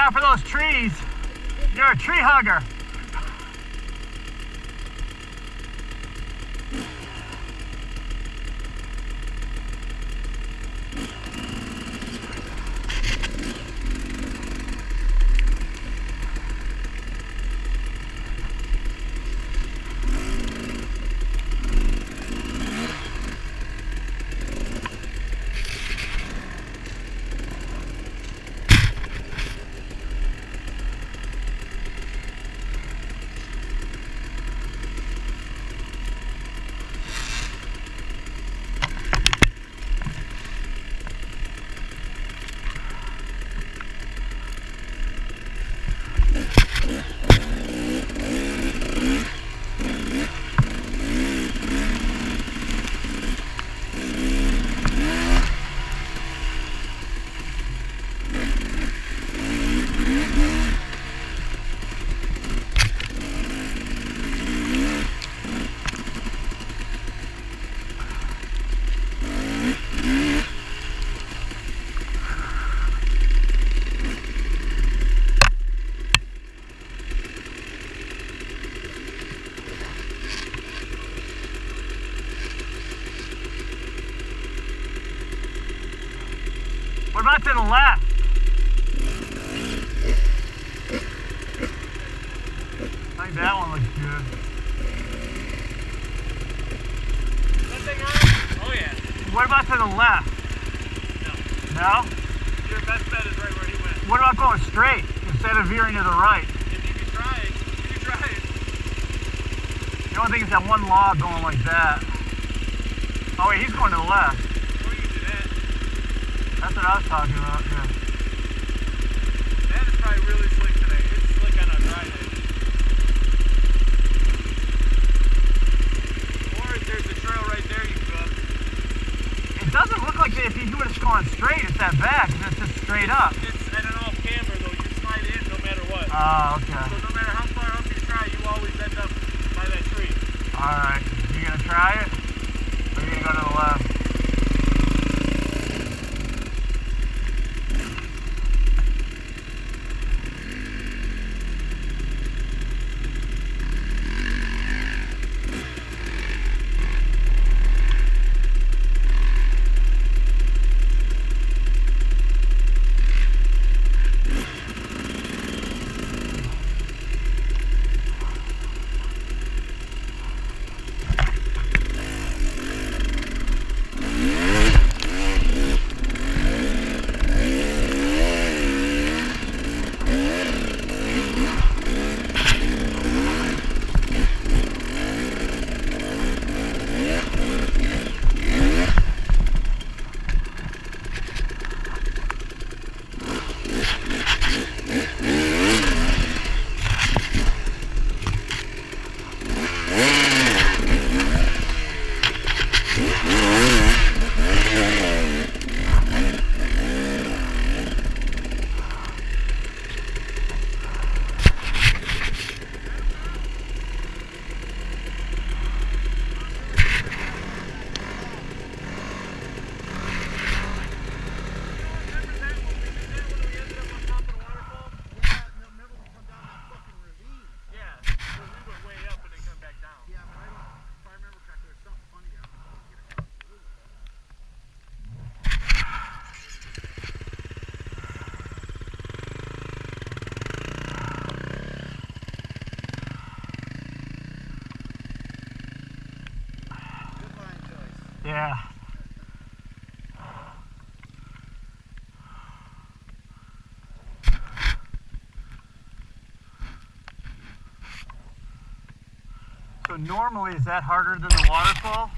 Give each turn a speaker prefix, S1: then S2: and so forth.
S1: out for those trees. You're a tree hugger. What about to the left? I think that one looks good.
S2: That thing on? Oh yeah.
S1: What about to the left?
S2: No.
S1: No?
S2: Your best bet is right where he went.
S1: What about going straight instead of veering to the right?
S2: If you can try it, you can try it.
S1: The only thing is that one log going like that. Oh wait, he's going to the left.
S2: Or you can do that.
S1: That's what I was talking about, yeah.
S2: That is probably really slick today. It's slick on a dry day. Or if there's a trail right there you can go up.
S1: It doesn't look like if you would have gone straight, it's that bad, because it's just straight up.
S2: It's at an off camber though, you slide in no matter what.
S1: Oh, okay.
S2: So no matter how far up you try, you always end up by that tree.
S1: Alright, you gonna try it? Or you gonna go to the left? Yeah. So normally, is that harder than the waterfall?